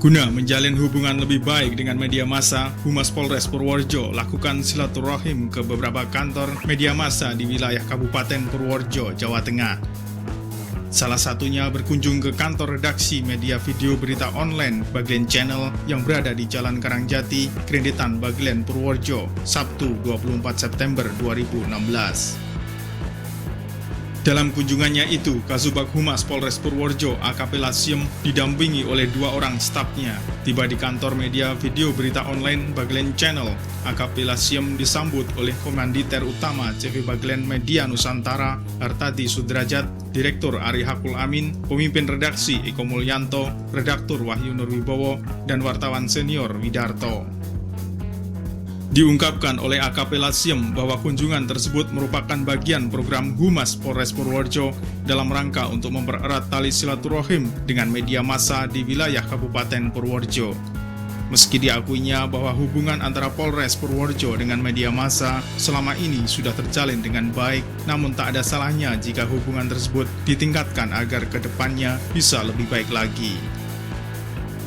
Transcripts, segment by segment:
Guna menjalin hubungan lebih baik dengan media massa, Humas Polres Purworejo lakukan silaturahim ke beberapa kantor media massa di wilayah Kabupaten Purworejo, Jawa Tengah. Salah satunya berkunjung ke kantor redaksi media video berita online Baglen Channel yang berada di Jalan Karangjati, Krenditan, Baglen, Purworejo, Sabtu 24 September 2016. Dalam kunjungannya itu, Kasubag Humas Polres Purworejo AKP Lasiem didampingi oleh 2 orang stafnya. Tiba di kantor media video berita online Baglen Channel, AKP Lasiem disambut oleh Komanditer Utama CV Baglen Media Nusantara Artadi Sudrajat, Direktur Ari Hakul Amin, Pemimpin Redaksi Eko Mulyanto, Redaktur Wahyu Nurwibowo, dan wartawan senior Widarto. Diungkapkan oleh AKP Lasiem bahwa kunjungan tersebut merupakan bagian program Humas Polres Purworejo dalam rangka untuk mempererat tali silaturahim dengan media massa di wilayah Kabupaten Purworejo. Meski diakuinya bahwa hubungan antara Polres Purworejo dengan media massa selama ini sudah terjalin dengan baik, namun tak ada salahnya jika hubungan tersebut ditingkatkan agar ke depannya bisa lebih baik lagi.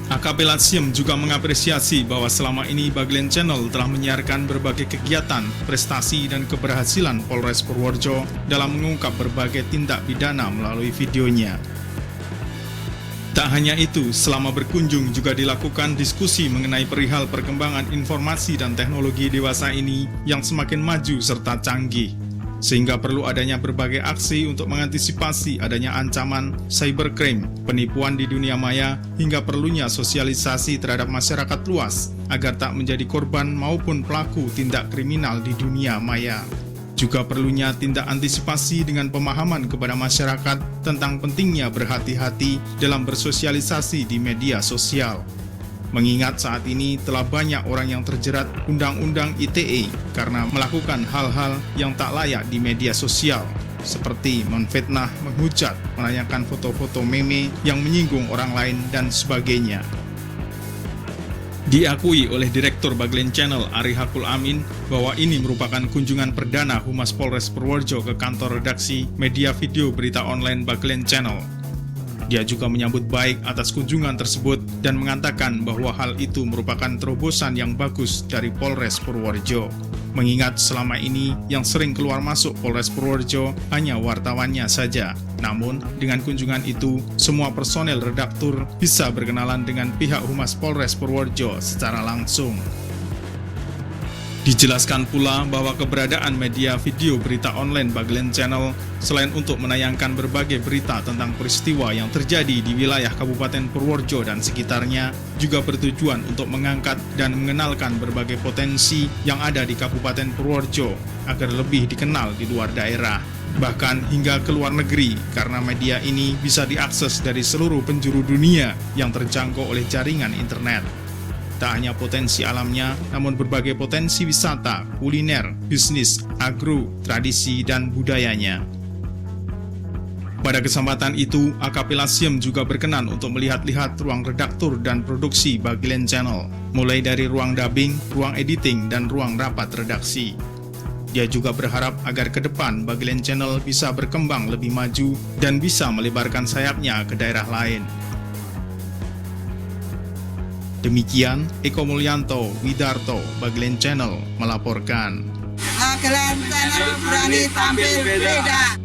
AKP Lasiem juga mengapresiasi bahwa selama ini Baglen Channel telah menyiarkan berbagai kegiatan, prestasi, dan keberhasilan Polres Purworejo dalam mengungkap berbagai tindak pidana melalui videonya. Tak hanya itu, selama berkunjung juga dilakukan diskusi mengenai perihal perkembangan informasi dan teknologi dewasa ini yang semakin maju serta canggih, sehingga perlu adanya berbagai aksi untuk mengantisipasi adanya ancaman cybercrime, penipuan di dunia maya, hingga perlunya sosialisasi terhadap masyarakat luas agar tak menjadi korban maupun pelaku tindak kriminal di dunia maya. Juga perlunya tindak antisipasi dengan pemahaman kepada masyarakat tentang pentingnya berhati-hati dalam bersosialisasi di media sosial. Mengingat saat ini telah banyak orang yang terjerat Undang-Undang ITE karena melakukan hal-hal yang tak layak di media sosial, seperti menfitnah, menghujat, menayangkan foto-foto meme yang menyinggung orang lain, dan sebagainya. Diakui oleh Direktur Baglen Channel Ari Hakul Amin bahwa ini merupakan kunjungan perdana Humas Polres Purworejo ke kantor redaksi media video berita online Baglen Channel. Dia juga menyambut baik atas kunjungan tersebut dan mengatakan bahwa hal itu merupakan terobosan yang bagus dari Polres Purworejo. Mengingat selama ini yang sering keluar masuk Polres Purworejo hanya wartawannya saja. Namun, dengan kunjungan itu, semua personel redaktur bisa berkenalan dengan pihak Humas Polres Purworejo secara langsung. Dijelaskan pula bahwa keberadaan media video berita online Baglen Channel selain untuk menayangkan berbagai berita tentang peristiwa yang terjadi di wilayah Kabupaten Purworejo dan sekitarnya, juga bertujuan untuk mengangkat dan mengenalkan berbagai potensi yang ada di Kabupaten Purworejo agar lebih dikenal di luar daerah, bahkan hingga ke luar negeri, karena media ini bisa diakses dari seluruh penjuru dunia yang terjangkau oleh jaringan internet. Tak hanya potensi alamnya, namun berbagai potensi wisata, kuliner, bisnis, agro, tradisi, dan budayanya. Pada kesempatan itu, AKP Lasiem juga berkenan untuk melihat-lihat ruang redaktur dan produksi Baglen Channel, mulai dari ruang dubbing, ruang editing, dan ruang rapat redaksi. Dia juga berharap agar ke depan Baglen Channel bisa berkembang lebih maju dan bisa melebarkan sayapnya ke daerah lain. Demikian, Eko Mulyanto, Widarto, Baglen Channel melaporkan. Baglen Channel berani tampil beda.